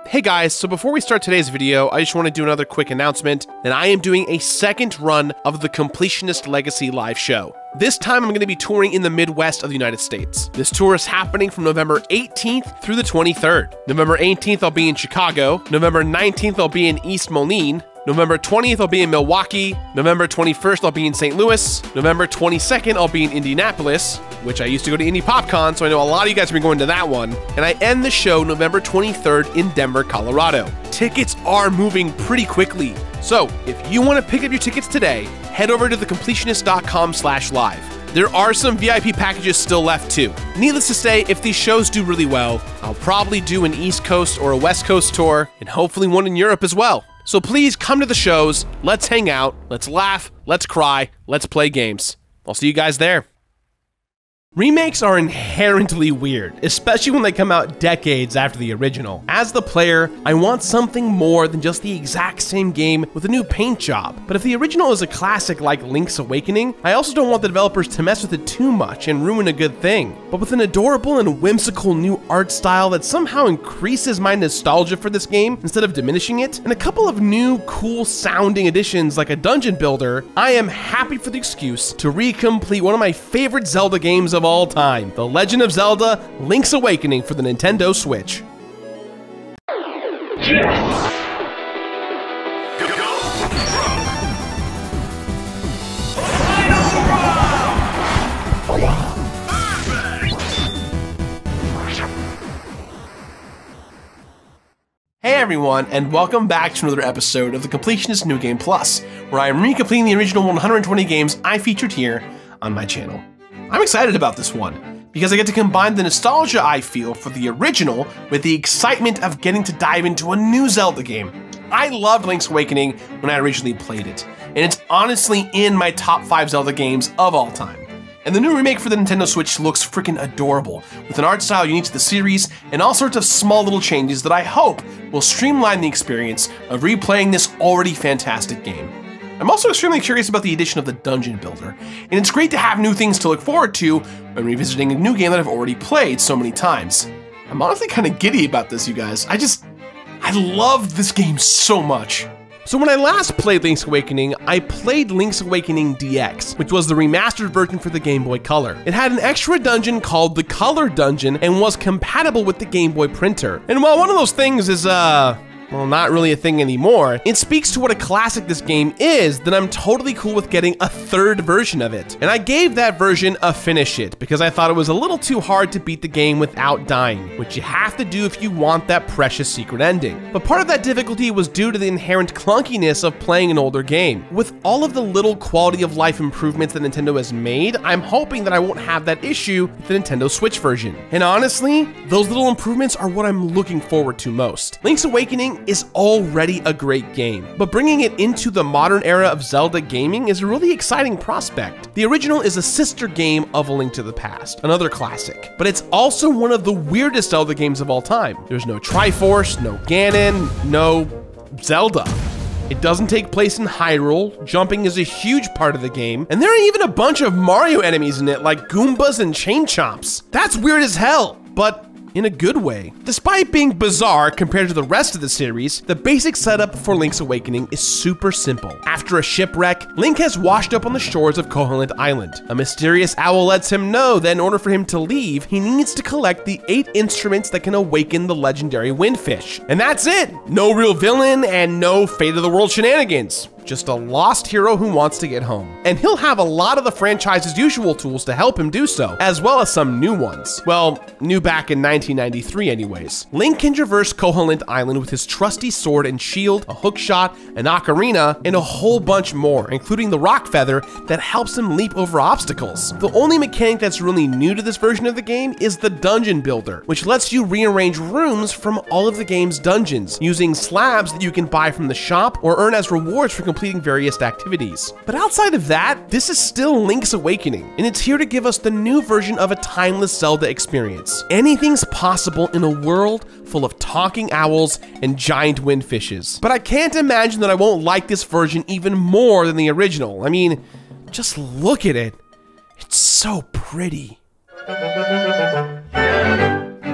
Hey guys, so before we start today's video, I just want to do another quick announcement that I am doing a second run of the Completionist Legacy live show. This time I'm going to be touring in the Midwest of the United States. This tour is happening from November 18th through the 23rd. November 18th I'll be in Chicago, November 19th I'll be in East Moline, November 20th, I'll be in Milwaukee. November 21st, I'll be in St. Louis. November 22nd, I'll be in Indianapolis, which I used to go to Indie PopCon, so I know a lot of you guys have been going to that one. And I end the show November 23rd in Denver, Colorado. Tickets are moving pretty quickly. So if you want to pick up your tickets today, head over to thecompletionist.com/live. There are some VIP packages still left too. Needless to say, if these shows do really well, I'll probably do an East Coast or a West Coast tour, and hopefully one in Europe as well. So please come to the shows, let's hang out, let's laugh, let's cry, let's play games. I'll see you guys there. Remakes are inherently weird, especially when they come out decades after the original. As the player, I want something more than just the exact same game with a new paint job. But if the original is a classic like Link's Awakening, I also don't want the developers to mess with it too much and ruin a good thing. But with an adorable and whimsical new art style that somehow increases my nostalgia for this game instead of diminishing it, and a couple of new cool sounding additions like a dungeon builder, I am happy for the excuse to recomplete one of my favorite Zelda games of all time, The Legend of Zelda: Link's Awakening for the Nintendo Switch. Hey everyone, and welcome back to another episode of the Completionist New Game Plus, where I am recompleting the original 120 games I featured here on my channel. I'm excited about this one, because I get to combine the nostalgia I feel for the original with the excitement of getting to dive into a new Zelda game. I loved Link's Awakening when I originally played it, and it's honestly in my top 5 Zelda games of all time. And the new remake for the Nintendo Switch looks freaking adorable, with an art style unique to the series and all sorts of small little changes that I hope will streamline the experience of replaying this already fantastic game. I'm also extremely curious about the addition of the dungeon builder, and it's great to have new things to look forward to when revisiting a new game that I've already played so many times. I'm honestly kind of giddy about this, you guys. I love this game so much. So when I last played Link's Awakening, I played Link's Awakening DX, which was the remastered version for the Game Boy Color. It had an extra dungeon called the Color Dungeon and was compatible with the Game Boy printer. And while one of those things is, well, not really a thing anymore, it speaks to what a classic this game is, that I'm totally cool with getting a third version of it. And I gave that version a finish it, because I thought it was a little too hard to beat the game without dying, which you have to do if you want that precious secret ending. But part of that difficulty was due to the inherent clunkiness of playing an older game. With all of the little quality of life improvements that Nintendo has made, I'm hoping that I won't have that issue with the Nintendo Switch version. And honestly, those little improvements are what I'm looking forward to most. Link's Awakening is already a great game, but bringing it into the modern era of Zelda gaming is a really exciting prospect. The original is a sister game of A Link to the Past, another classic, but it's also one of the weirdest Zelda games of all time. There's no TriForce, no Ganon, no Zelda. It doesn't take place in Hyrule, jumping is a huge part of the game, and there are even a bunch of Mario enemies in it like Goombas and Chain Chomps. That's weird as hell, but in a good way. Despite being bizarre compared to the rest of the series, the basic setup for Link's Awakening is super simple. After a shipwreck, Link has washed up on the shores of Koholint Island. A mysterious owl lets him know that in order for him to leave, he needs to collect the 8 instruments that can awaken the legendary WindFish. And that's it! No real villain and no fate of the world shenanigans. Just a lost hero who wants to get home. And he'll have a lot of the franchise's usual tools to help him do so, as well as some new ones. Well, new back in 1993 anyways. Link can traverse Koholint Island with his trusty sword and shield, a hookshot, an ocarina, and a whole bunch more, including the rock feather that helps him leap over obstacles. The only mechanic that's really new to this version of the game is the dungeon builder, which lets you rearrange rooms from all of the game's dungeons, using slabs that you can buy from the shop or earn as rewards for completing various activities. But outside of that, this is still Link's Awakening, and it's here to give us the new version of a timeless Zelda experience. Anything's possible in a world full of talking owls and giant windfishes. But I can't imagine that I won't like this version even more than the original. I mean, just look at it. It's so pretty.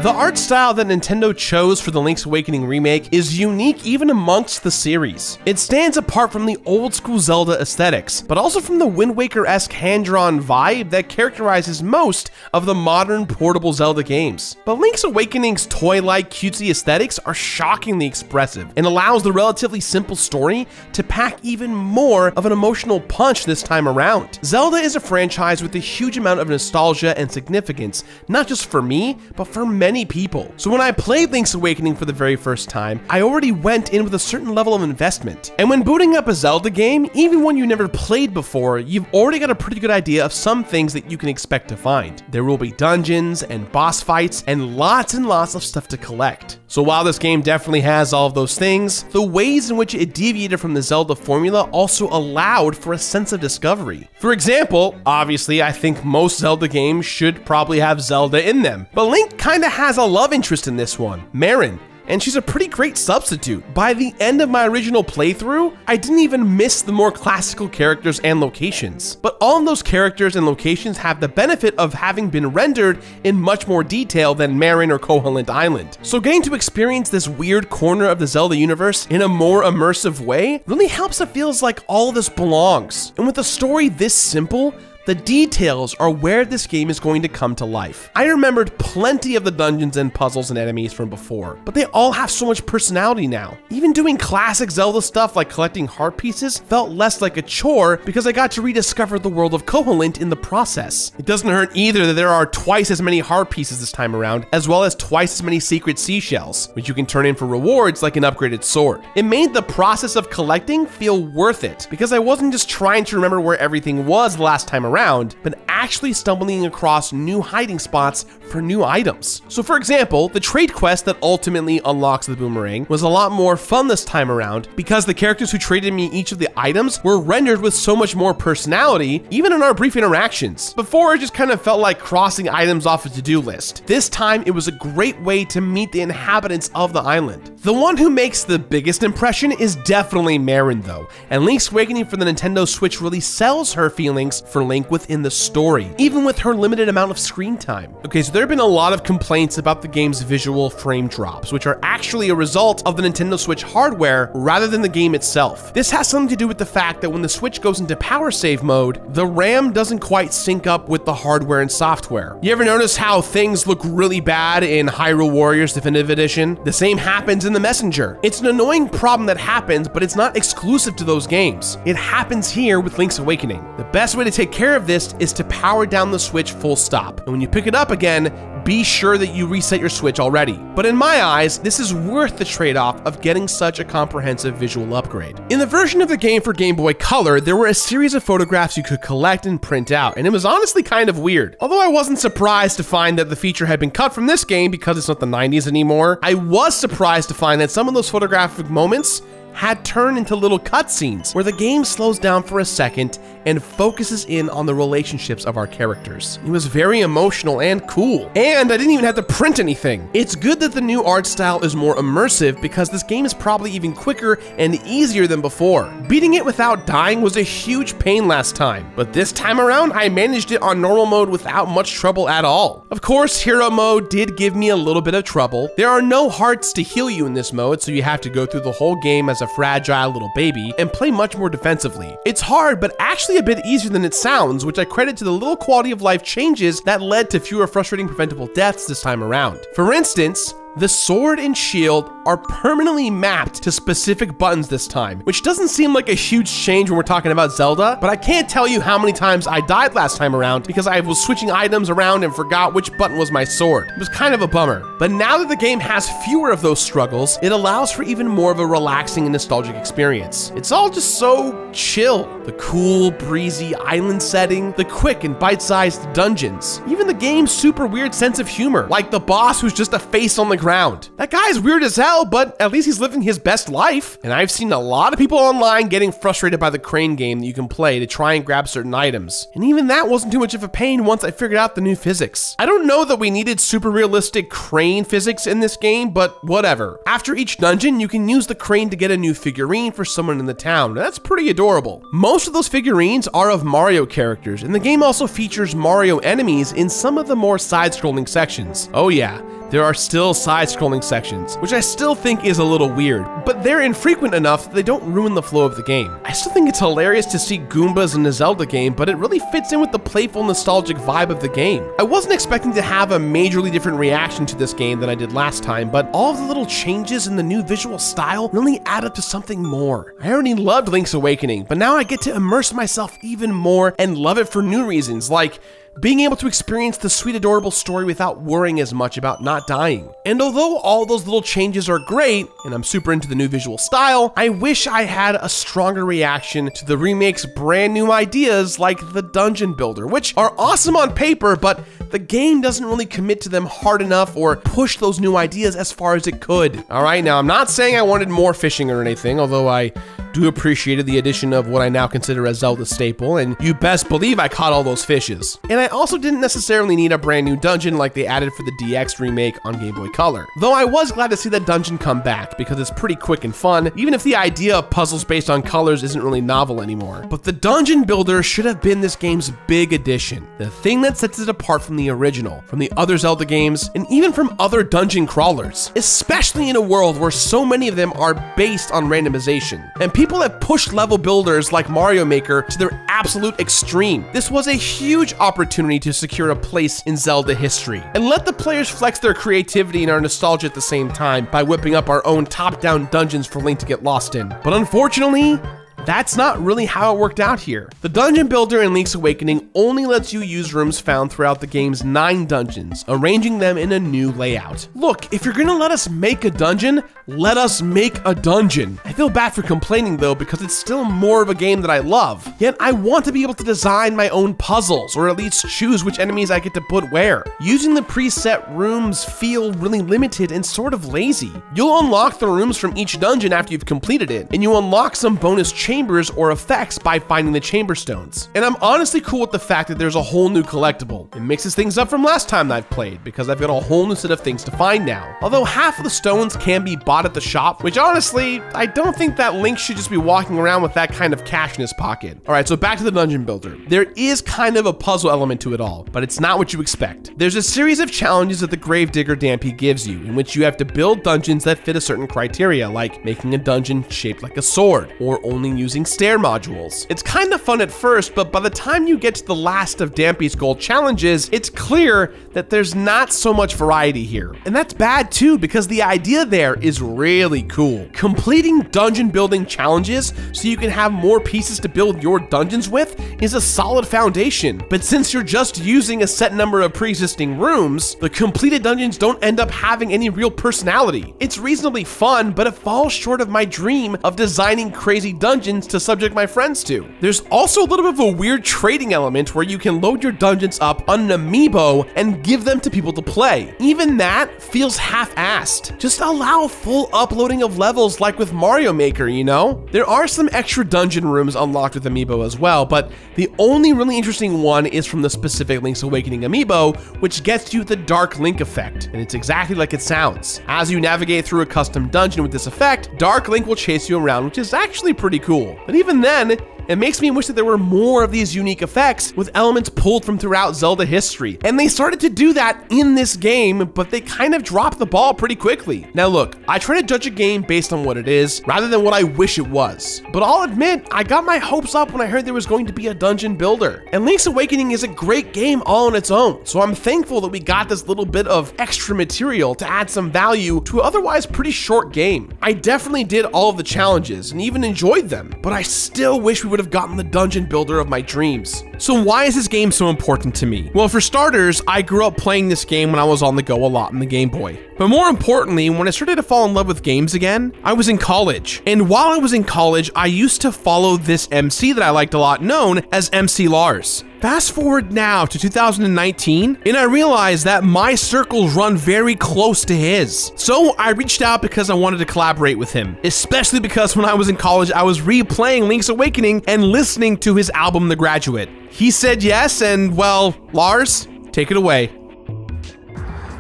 The art style that Nintendo chose for the Link's Awakening remake is unique even amongst the series. It stands apart from the old school Zelda aesthetics, but also from the Wind Waker-esque hand-drawn vibe that characterizes most of the modern portable Zelda games. But Link's Awakening's toy-like cutesy aesthetics are shockingly expressive and allows the relatively simple story to pack even more of an emotional punch this time around. Zelda is a franchise with a huge amount of nostalgia and significance, not just for me, but for many people. So when I played Link's Awakening for the very first time, I already went in with a certain level of investment. And when booting up a Zelda game, even one you never played before, you've already got a pretty good idea of some things that you can expect to find. There will be dungeons and boss fights and lots of stuff to collect. So while this game definitely has all of those things, the ways in which it deviated from the Zelda formula also allowed for a sense of discovery. For example, obviously I think most Zelda games should probably have Zelda in them, but Link kinda has a love interest in this one, Marin, and she's a pretty great substitute. By the end of my original playthrough, I didn't even miss the more classical characters and locations. But all of those characters and locations have the benefit of having been rendered in much more detail than Marin or Koholint Island. So getting to experience this weird corner of the Zelda universe in a more immersive way really helps it feels like all of this belongs. And with a story this simple, the details are where this game is going to come to life. I remembered plenty of the dungeons and puzzles and enemies from before, but they all have so much personality now. Even doing classic Zelda stuff like collecting heart pieces felt less like a chore because I got to rediscover the world of Koholint in the process. It doesn't hurt either that there are twice as many heart pieces this time around, as well as twice as many secret seashells, which you can turn in for rewards like an upgraded sword. It made the process of collecting feel worth it, because I wasn't just trying to remember where everything was the last time around, but actually stumbling across new hiding spots for new items. So for example, the trade quest that ultimately unlocks the boomerang was a lot more fun this time around because the characters who traded me each of the items were rendered with so much more personality, even in our brief interactions. Before, it just kind of felt like crossing items off a to-do list. This time, it was a great way to meet the inhabitants of the island. The one who makes the biggest impression is definitely Marin though, and Link's Awakening for the Nintendo Switch really sells her feelings for Link within the story, even with her limited amount of screen time. Okay, so there have been a lot of complaints about the game's visual frame drops, which are actually a result of the Nintendo Switch hardware rather than the game itself. This has something to do with the fact that when the Switch goes into power save mode, the RAM doesn't quite sync up with the hardware and software. You ever notice how things look really bad in Hyrule Warriors Definitive Edition? The same happens in The Messenger. It's an annoying problem that happens, but it's not exclusive to those games. It happens here with Link's Awakening. The best way to take care of this is to power down the Switch full stop. And when you pick it up again, be sure that you reset your Switch already. But in my eyes, this is worth the trade-off of getting such a comprehensive visual upgrade. In the version of the game for Game Boy Color, there were a series of photographs you could collect and print out, and it was honestly kind of weird. Although I wasn't surprised to find that the feature had been cut from this game because it's not the 90s anymore, I was surprised to find that some of those photographic moments had turned into little cutscenes where the game slows down for a second and focuses in on the relationships of our characters. It was very emotional and cool, and I didn't even have to print anything. It's good that the new art style is more immersive because this game is probably even quicker and easier than before. Beating it without dying was a huge pain last time, but this time around I managed it on normal mode without much trouble at all. Of course, hero mode did give me a little bit of trouble. There are no hearts to heal you in this mode, so you have to go through the whole game as a fragile little baby and play much more defensively. It's hard, but actually a bit easier than it sounds, which I credit to the little quality of life changes that led to fewer frustrating preventable deaths this time around. For instance, the sword and shield are permanently mapped to specific buttons this time, which doesn't seem like a huge change when we're talking about Zelda, but I can't tell you how many times I died last time around because I was switching items around and forgot which button was my sword. It was kind of a bummer. But now that the game has fewer of those struggles, it allows for even more of a relaxing and nostalgic experience. It's all just so chill. The cool, breezy island setting, the quick and bite-sized dungeons, even the game's super weird sense of humor, like the boss who's just a face on the ground. That guy's weird as hell, but at least he's living his best life. And I've seen a lot of people online getting frustrated by the crane game that you can play to try and grab certain items. And even that wasn't too much of a pain once I figured out the new physics. I don't know that we needed super realistic crane physics in this game, but whatever. After each dungeon, you can use the crane to get a new figurine for someone in the town. That's pretty adorable. Most of those figurines are of Mario characters, and the game also features Mario enemies in some of the more side-scrolling sections. Oh yeah. There are still side-scrolling sections, which I still think is a little weird, but they're infrequent enough that they don't ruin the flow of the game. I still think it's hilarious to see Goombas in a Zelda game, but it really fits in with the playful, nostalgic vibe of the game. I wasn't expecting to have a majorly different reaction to this game than I did last time, but all of the little changes in the new visual style really add up to something more. I already loved Link's Awakening, but now I get to immerse myself even more and love it for new reasons, like being able to experience the sweet, adorable story without worrying as much about not dying. And although all those little changes are great, and I'm super into the new visual style, I wish I had a stronger reaction to the remake's brand new ideas like the dungeon builder, which are awesome on paper, but the game doesn't really commit to them hard enough or push those new ideas as far as it could. All right, now I'm not saying I wanted more fishing or anything, although I do appreciate the addition of what I now consider a Zelda staple, and you best believe I caught all those fishes. And I also didn't necessarily need a brand new dungeon like they added for the DX remake on Game Boy Color. Though I was glad to see that dungeon come back because it's pretty quick and fun, even if the idea of puzzles based on colors isn't really novel anymore. But the dungeon builder should have been this game's big addition, the thing that sets it apart from the original, from the other Zelda games, and even from other dungeon crawlers, especially in a world where so many of them are based on randomization. And people have pushed level builders like Mario Maker to their absolute extreme. This was a huge opportunity to secure a place in Zelda history and let the players flex their creativity and our nostalgia at the same time by whipping up our own top-down dungeons for Link to get lost in. But unfortunately, that's not really how it worked out here. The dungeon builder in Link's Awakening only lets you use rooms found throughout the game's 9 dungeons, arranging them in a new layout. Look, if you're gonna let us make a dungeon, let us make a dungeon. I feel bad for complaining though, because it's still more of a game that I love. Yet I want to be able to design my own puzzles, or at least choose which enemies I get to put where. Using the preset rooms feel really limited and sort of lazy. You'll unlock the rooms from each dungeon after you've completed it, and you unlock some bonus chambers or effects by finding the chamber stones. And I'm honestly cool with the fact that there's a whole new collectible. It mixes things up from last time that I've played, because I've got a whole new set of things to find now. Although half of the stones can be bought at the shop, which honestly, I don't think that Link should just be walking around with that kind of cash in his pocket. All right, so back to the dungeon builder. There is kind of a puzzle element to it all, but it's not what you expect. There's a series of challenges that the Gravedigger Dampy gives you, in which you have to build dungeons that fit a certain criteria, like making a dungeon shaped like a sword, or only using stair modules. It's kind of fun at first, but by the time you get to the last of Dampy's gold challenges, it's clear that there's not so much variety here. And that's bad too, because the idea there is really cool. Completing dungeon building challenges so you can have more pieces to build your dungeons with is a solid foundation. But since you're just using a set number of pre-existing rooms, the completed dungeons don't end up having any real personality. It's reasonably fun, but it falls short of my dream of designing crazy dungeons to subject my friends to. There's also a little bit of a weird trading element where you can load your dungeons up on an amiibo and give them to people to play. Even that feels half-assed. Just allow full uploading of levels like with Mario Maker, you know? There are some extra dungeon rooms unlocked with amiibo as well, but the only really interesting one is from the specific Link's Awakening amiibo, which gets you the Dark Link effect, and it's exactly like it sounds. As you navigate through a custom dungeon with this effect, Dark Link will chase you around, which is actually pretty cool. But even then, it makes me wish that there were more of these unique effects with elements pulled from throughout Zelda history. And they started to do that in this game, but they kind of dropped the ball pretty quickly. Now look, I try to judge a game based on what it is, rather than what I wish it was. But I'll admit, I got my hopes up when I heard there was going to be a dungeon builder. And Link's Awakening is a great game all on its own, so I'm thankful that we got this little bit of extra material to add some value to an otherwise pretty short game. I definitely did all of the challenges and even enjoyed them, but I still wish we would have gotten the dungeon builder of my dreams. So why is this game so important to me? Well, for starters, I grew up playing this game when I was on the go a lot in the Game Boy. But more importantly, when I started to fall in love with games again, I was in college. And while I was in college, I used to follow this MC that I liked a lot, known as MC Lars. Fast forward now to 2019, and I realized that my circles run very close to his. So I reached out because I wanted to collaborate with him, especially because when I was in college, I was replaying Link's Awakening and listening to his album, The Graduate. He said yes, and well, Lars, take it away.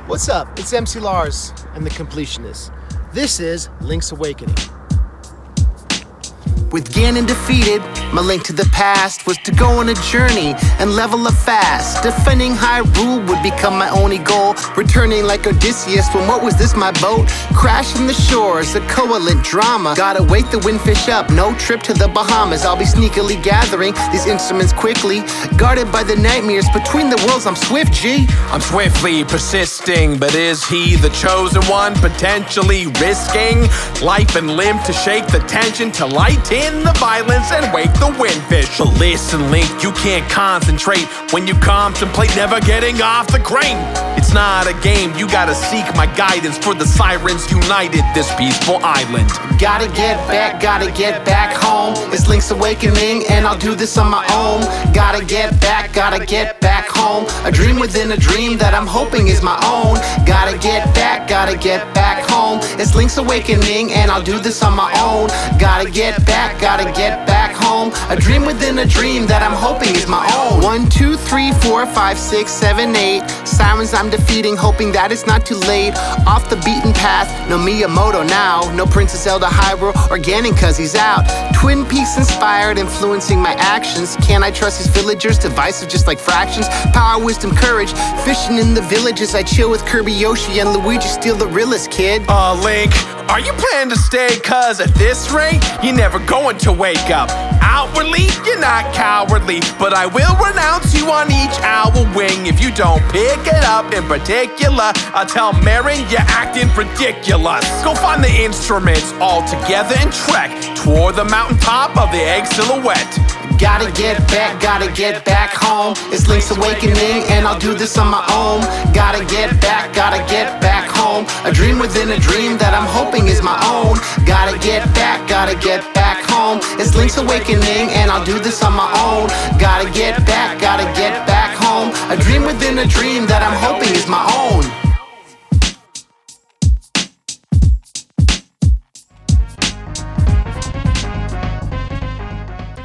What's up? It's MC Lars and the Completionist. This is Link's Awakening. With Ganon defeated, My link to the past was to go on a journey and level up fast. Defending Hyrule would become my only goal. Returning like Odysseus when what was this, my boat? Crashing the shores, a covalent drama. Gotta wake the WindFish up, no trip to the Bahamas. I'll be sneakily gathering these instruments quickly. Guarded by the nightmares between the worlds, I'm swift, G. I'm swiftly persisting, but is he the chosen one? Potentially risking life and limb to shake the tension, to lighten the violence and wake the WindFish. But listen, Link, you can't concentrate when you contemplate never getting off the crane. It's not a game, you gotta seek my guidance for the sirens united this peaceful island. Gotta get back home. It's Link's awakening and I'll do this on my own. Gotta get back home. A dream within a dream that I'm hoping is my own. Gotta get back home. It's Link's awakening and I'll do this on my own. Gotta get back home. A dream within a dream that I'm hoping is my own. 1, 2, 3, 4, 5, 6, 7, 8. Sirens I'm defeating, hoping that it's not too late. Off the beaten path, no Miyamoto now. No Princess Zelda, Hyrule, or Ganon cause he's out. Twin Peaks inspired, influencing my actions. Can I trust these villagers? Divisive just like fractions. Power, wisdom, courage. Fishing in the villages, I chill with Kirby, Yoshi, and Luigi. Still the realest, kid. Link, are you planning to stay? Cause at this rate, you're never going to wake up. Outwardly, you're not cowardly, but I will renounce you on each owl wing if you don't pick it up. In particular, I'll tell Marin you're acting ridiculous. Go find the instruments all together and trek toward the mountaintop of the egg silhouette. Gotta get back home. It's Link's awakening and I'll do this on my own. Gotta get back home. A dream within a dream that I'm hoping is my own. Gotta get back home. It's Link's awakening and I'll do this on my own. Gotta get back home. A dream within a dream that I'm hoping is my own.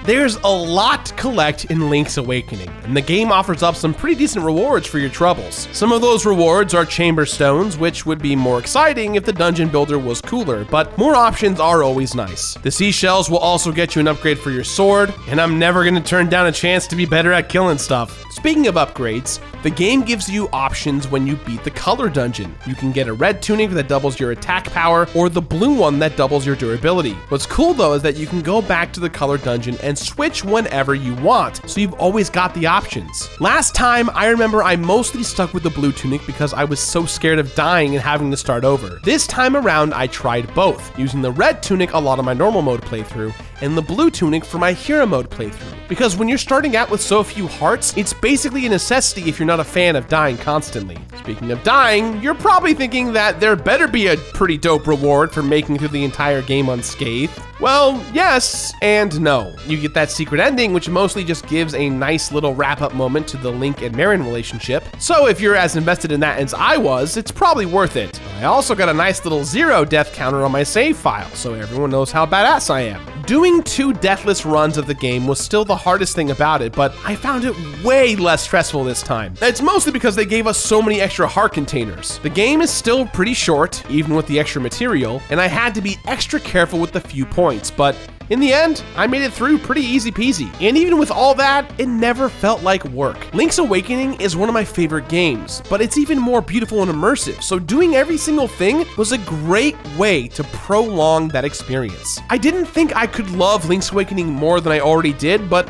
There's a lot to collect in Link's Awakening, and the game offers up some pretty decent rewards for your troubles. Some of those rewards are chamber stones, which would be more exciting if the dungeon builder was cooler, but more options are always nice. The seashells will also get you an upgrade for your sword, and I'm never gonna turn down a chance to be better at killing stuff. Speaking of upgrades, the game gives you options when you beat the color dungeon. You can get a red tunic that doubles your attack power, or the blue one that doubles your durability. What's cool though is that you can go back to the color dungeon and switch whenever you want, so you've always got the options. Last time, I remember I mostly stuck with the blue tunic because I was so scared of dying and having to start over. This time around, I tried both, using the red tunic a lot of my normal mode playthrough, and the blue tunic for my hero mode playthrough. Because when you're starting out with so few hearts, it's basically a necessity if you're not a fan of dying constantly. Speaking of dying, you're probably thinking that there better be a pretty dope reward for making through the entire game unscathed. Well, yes and no. You get that secret ending, which mostly just gives a nice little wrap-up moment to the Link and Marin relationship. So if you're as invested in that as I was, it's probably worth it. I also got a nice little 0 death counter on my save file, so everyone knows how badass I am. Doing 2 deathless runs of the game was still the hardest thing about it, but I found it way less stressful this time. It's mostly because they gave us so many extra heart containers. The game is still pretty short, even with the extra material, and I had to be extra careful with the few points, but in the end, I made it through pretty easy peasy. And even with all that, it never felt like work. Link's Awakening is one of my favorite games, but it's even more beautiful and immersive, so doing every single thing was a great way to prolong that experience. I didn't think I could love Link's Awakening more than I already did, but,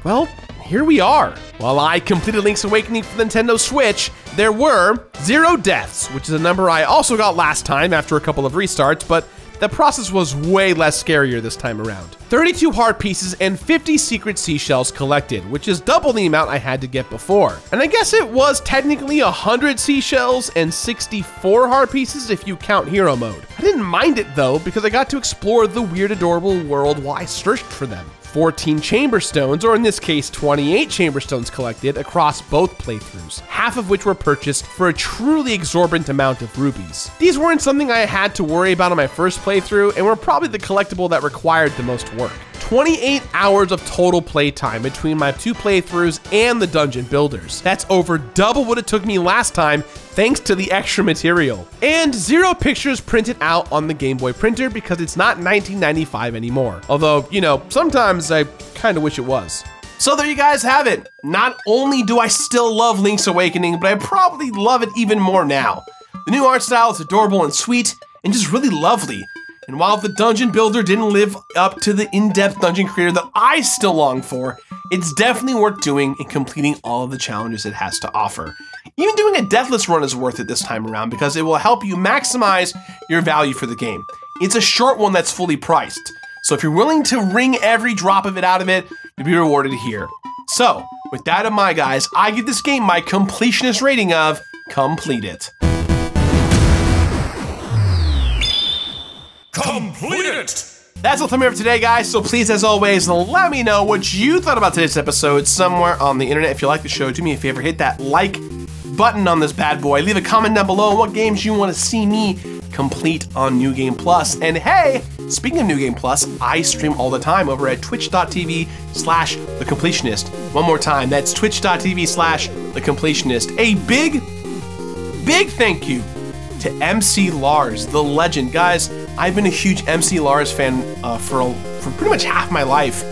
well, here we are. While I completed Link's Awakening for the Nintendo Switch, there were 0 deaths, which is a number I also got last time after a couple of restarts, but the process was way less scarier this time around. 32 heart pieces and 50 secret seashells collected, which is double the amount I had to get before. And I guess it was technically 100 seashells and 64 heart pieces if you count hero mode. I didn't mind it though, because I got to explore the weird adorable world while I searched for them. 14 chamber stones, or in this case 28 chamber stones collected across both playthroughs, half of which were purchased for a truly exorbitant amount of rubies. These weren't something I had to worry about on my first playthrough and were probably the collectible that required the most work. 28 hours of total playtime between my 2 playthroughs and the dungeon builders. That's over double what it took me last time, thanks to the extra material. And 0 pictures printed out on the Game Boy printer because it's not 1995 anymore. Although, you know, sometimes I kind of wish it was. So there you guys have it. Not only do I still love Link's Awakening, but I probably love it even more now. The new art style is adorable and sweet, and just really lovely. And while the dungeon builder didn't live up to the in-depth dungeon creator that I still long for, it's definitely worth doing and completing all of the challenges it has to offer. Even doing a deathless run is worth it this time around because it will help you maximize your value for the game. It's a short one that's fully priced. So if you're willing to wring every drop of it out of it, you'll be rewarded here. So with that in mind, guys, I give this game my completionist rating of complete it. Complete it! That's all the time we have for today, guys, so please, as always, let me know what you thought about today's episode somewhere on the internet. If you like the show, do me a favor, hit that like button on this bad boy. Leave a comment down below on what games you want to see me complete on New Game Plus. And hey, speaking of New Game Plus, I stream all the time over at twitch.tv/thecompletionist. One more time, that's twitch.tv/thecompletionist. A big thank you to MC Lars, the legend. Guys, I've been a huge MC Lars fan for pretty much half my life,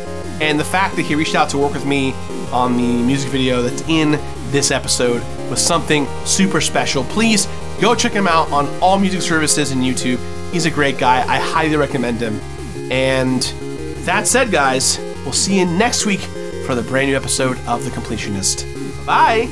and the fact that he reached out to work with me on the music video that's in this episode was something super special. Please go check him out on all music services and YouTube. He's a great guy. I highly recommend him. And that said, guys, we'll see you next week for the brand new episode of The Completionist. Bye!